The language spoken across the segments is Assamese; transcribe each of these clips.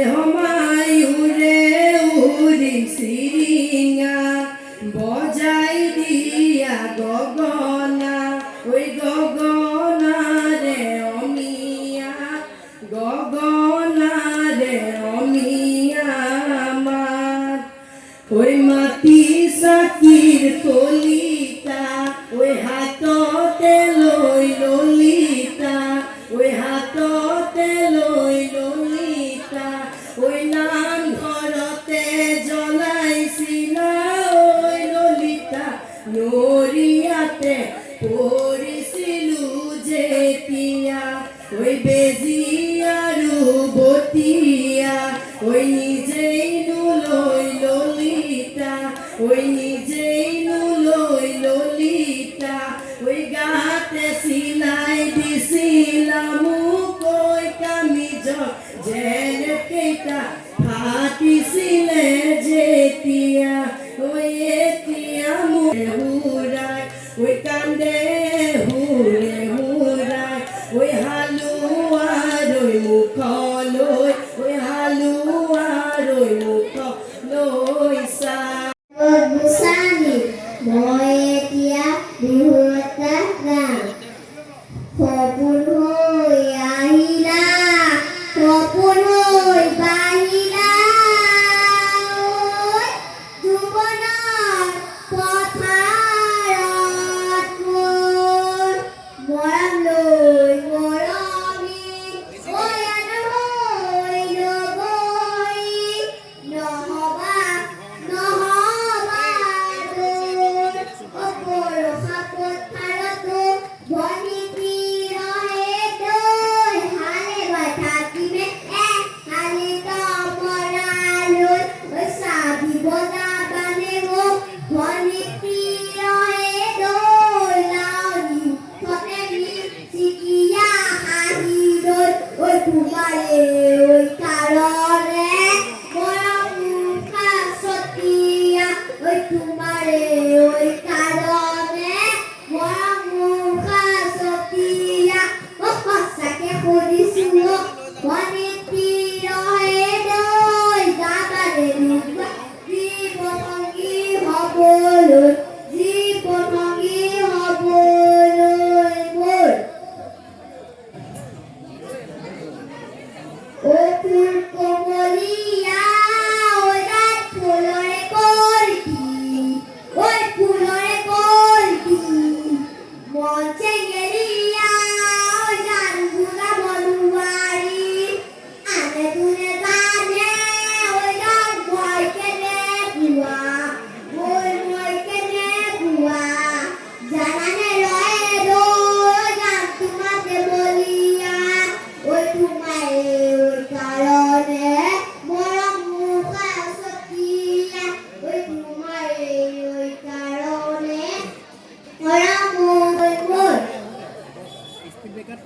হমায়ুরে উরি সিরিঙা বজাই দিয়া গগনা ওই গগনা রে অমিয়া গগনা রে অমিয়া আমার ওই মাটি সাকির তলিতা ওই হাততে লই ললিতা ওই হাততে লই ললিতা ওই নাম ঘরতে জ্বলাইছিলা ওই ললিতা নরিয়াতে পড়িছিলু যেতিয়া ওই বেজিয়ারু বতিয়া ওই নিজেই নুলই ললিতা ওই নিজেই নুলই ললিতা ওই গাতে সিলাই দিছিলাম কই কামিজ যেন কেটা ফাটিছিলে যেতিয়া ওই এতিয়া মুরে হুরাই ওই কান্দে হুরে হুরাই ওই হালুয়ার ওই মুখ লই ওই হালুয়ার ওই মুখ লই সা Busani, মই এতিয়া বিহুতা গান সপোন হৈ আহিলা সপোন হৈ বাহিলা জীৱনৰ পথাৰত মোৰ মৰম লৈ মৰমি বয়ান হৈ নবৈ নহবা Speed breaker,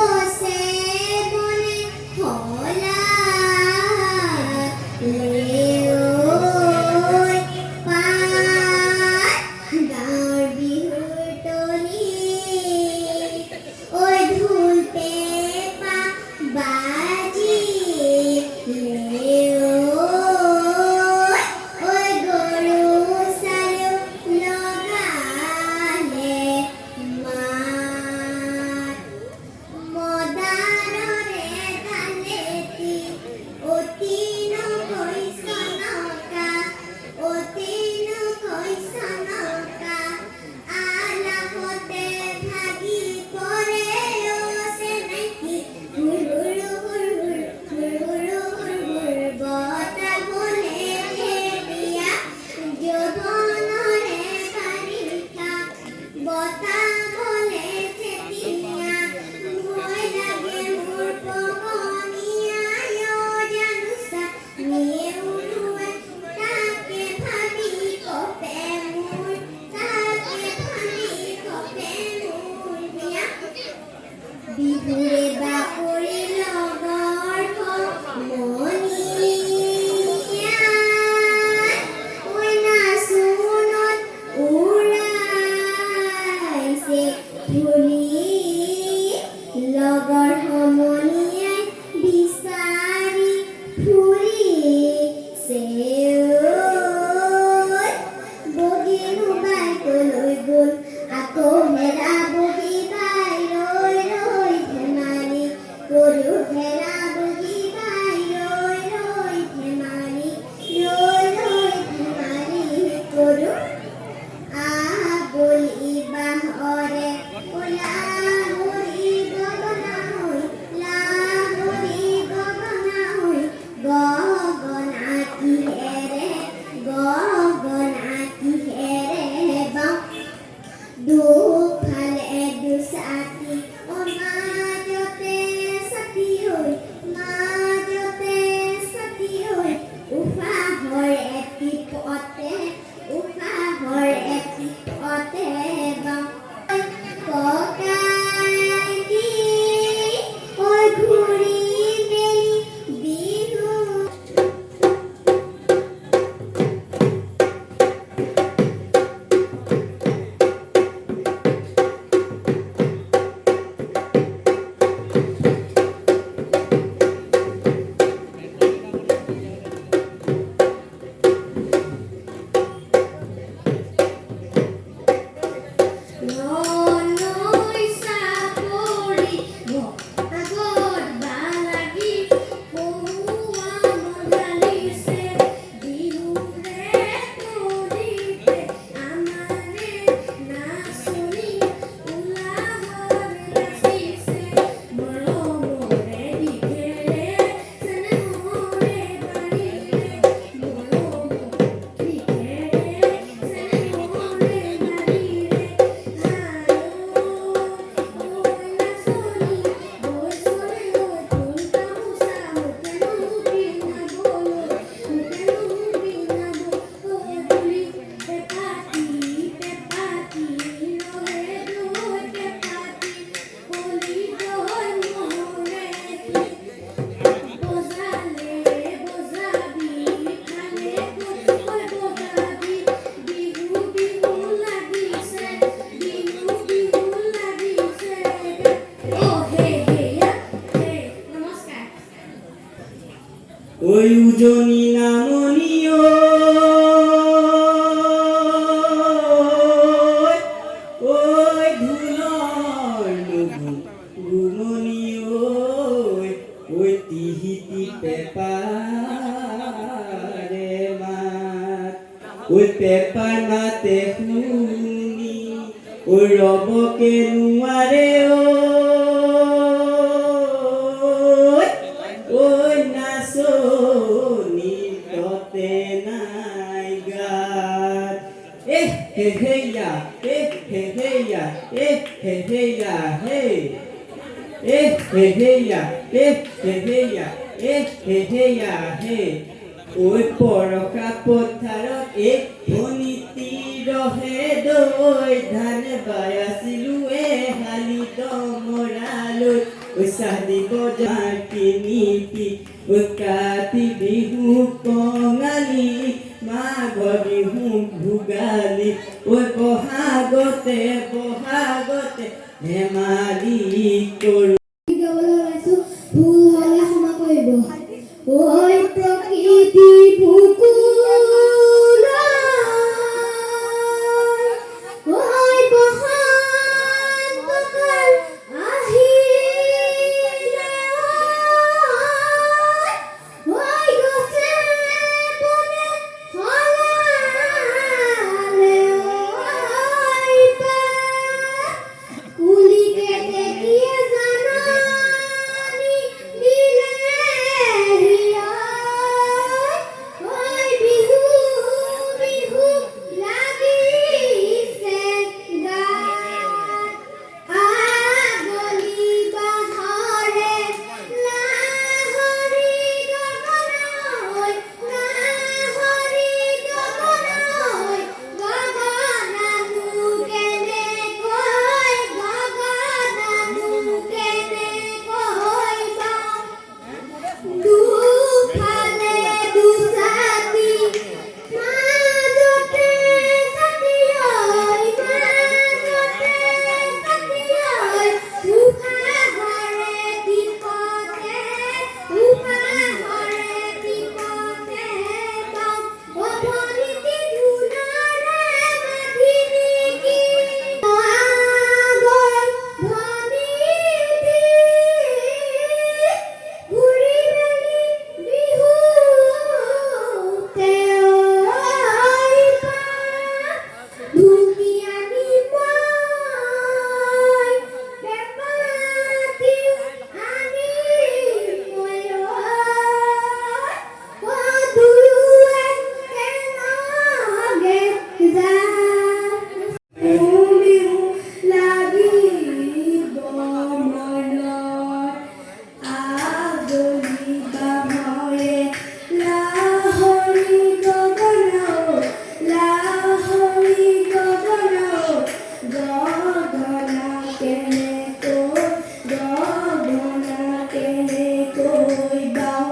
গছে বনে হলা লেঐ পাত গাঁৱৰ বিহুৰ তলি ঐ ঢোল পেঁপা বাজি লেঐ ঐ গৰু চাৰিও লগালে মাত মদানৰে ধালেতি অতি নকৈ চনকা আলাহতে ভাগি পৰে চেনেকি হুৰ বতাহ বলে দিয়া যৌৱনৰে বাৰিষা বতাহ বলে তেতিয়া ভয় লাগে মোৰ পগনীয়ায় জানোচা নেউৰুৱে তাকে ভাবি কপে মোৰ বিয়া বিহুৰে বাকৰি লগৰ সমনীয়া ঐ নাচোনত উৰাইছে ধূলি লগৰ সমনীয়াই বিচাৰি ফুৰিছে বগীনো বাইকলৈ গ'ল আকৌ হেৰা বগী বাই ৰৈ ধেমালি গৰু হেৰা বগী বাই ৰৈ ধেমালি গৰু বলি বাহৰে লাহৰি গগনা হৈ গগনা কিহেৰে বাওঁ দুফালে দুচাকি মাজতে চাকি হৈ উশাহৰ এটি পথে বাওঁ ককাই দি ঐ ঘূৰি মেলি বিহু নৈ চাপৰি আগত বালাগি পহুৱা মজালিছে বিহুৰে তলিতে আমাৰে নাচনি উলাহৰ নাচিছে মৰমৰে বিধেৰে চেনেহৰে বাৰিৰে ঐ উজনি নামনি ঐ ঢোলৰ গুমনি ঐ তিহিতি পেপাৰে মাত ঐ পেপাৰ মাতে শুনি ৰবকে নোৱাৰে ঐ নাচনি ততে নাই গাত হে হেয়া হে হেয়া হে হেয়া হে হে হেয়া হেয়া হে ঐ পৰকা পথাৰত ভনীতি ৰহে দৈ ধান বাই আছিলো হালি দমৰালৈ ঐ ঐ চাহি বজাৰ তিনিটি ঐ কাতি বিহু কঙালী মাঘৰ বিহু ভোগালী ঐ বহাগতে ধেমালি কৰোঁ গাবলৈ ওলাইছো ভুল হলে ক্ষমা কৰিব ঐ প্ৰকৃতি বুকুৰ ঐ বসন্ত কাল আহিলে ঐ গছে বনে সলালে ঐ কুলি কেতেকীয়ে জাননী দিলে হিয়াই ঐ বিহু বিহু লাগিছে গাত আগলি বাহৰে নাহৰি গগনৈ গগনানো কেনেকৈ বাওঁ দুফালে দুছাতি মাজতে ছাতি উশাহৰে টিপতে গাওঁ অৱনীতি ধুনৰে বান্ধি নেকি আগৰ ভনীতি ঘূৰি মেলি বিহুতে ঢুকিয়ানি মই বেপাতি আনি দুয়োৱে একেলগে বিহু লাগিব মনত আগলি বাহৰে লাহৰি গগনৌ গগনা কেনেকৈ বাওঁ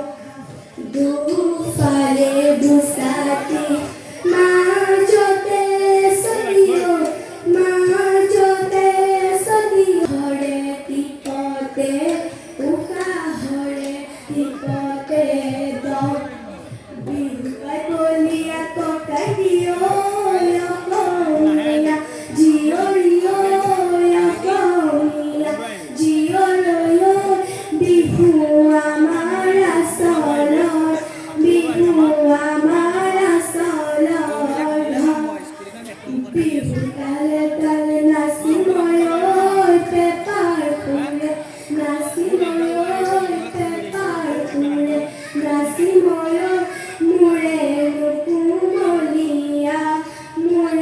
দুফালে দুছাতি মাজতে ছতি হৰে টিপতে উশাহৰে টিপতে গাওঁ বিহুৱাই বলিয়া টকাই দিয় অসমীয়া জীয়ৰীয় বিহু আমাৰ আচলৰ বিহু তালে তালে নাচি মই পেপাৰ ফুলে নাচি মই মোৰে কুমলীয়া মন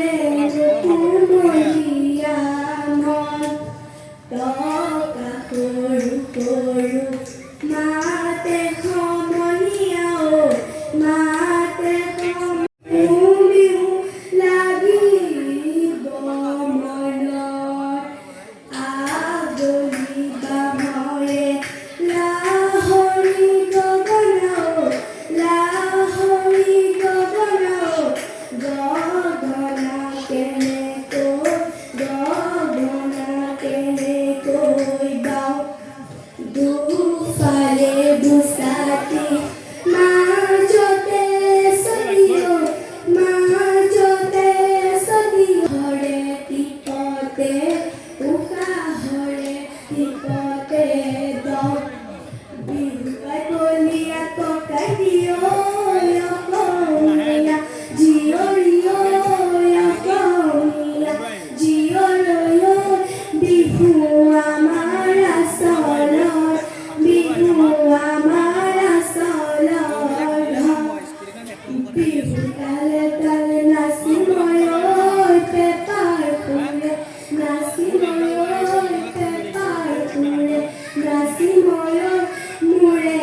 টকা সৰু মাতে সমনীয়া মাতে বিহু লাগিব মনত আগলি বাহৰে লাহৰি গগনৌ গগনা কেনেকৈ বাওঁ দুফালে দুছাতি মাজতে ছতি হৰে টিপতে উশাহৰে টিপতে গাওঁ বিহুৱাই বলিয়া টকাই দিয় অসমীয়া জীয়ৰীয় বিহু আমাৰ আচলৰ বিহু তালে তালে নাচি মই পেপাৰ ফুলে নাচি মই মোৰে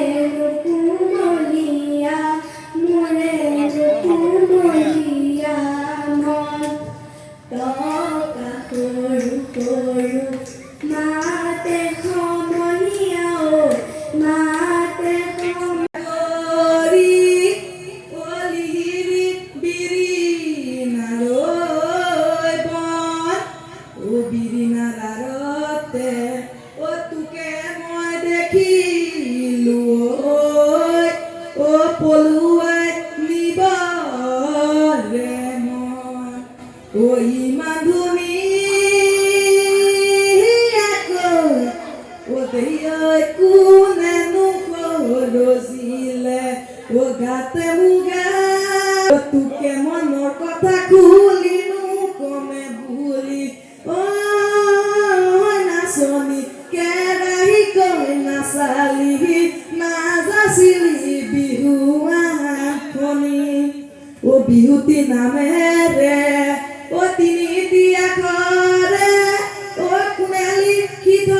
নাচালি নাযাচিলি বিহু আখনি ও বিহুতি নামেৰে ও তিনি দিয়া ঘৰে ও কোনে লিখিত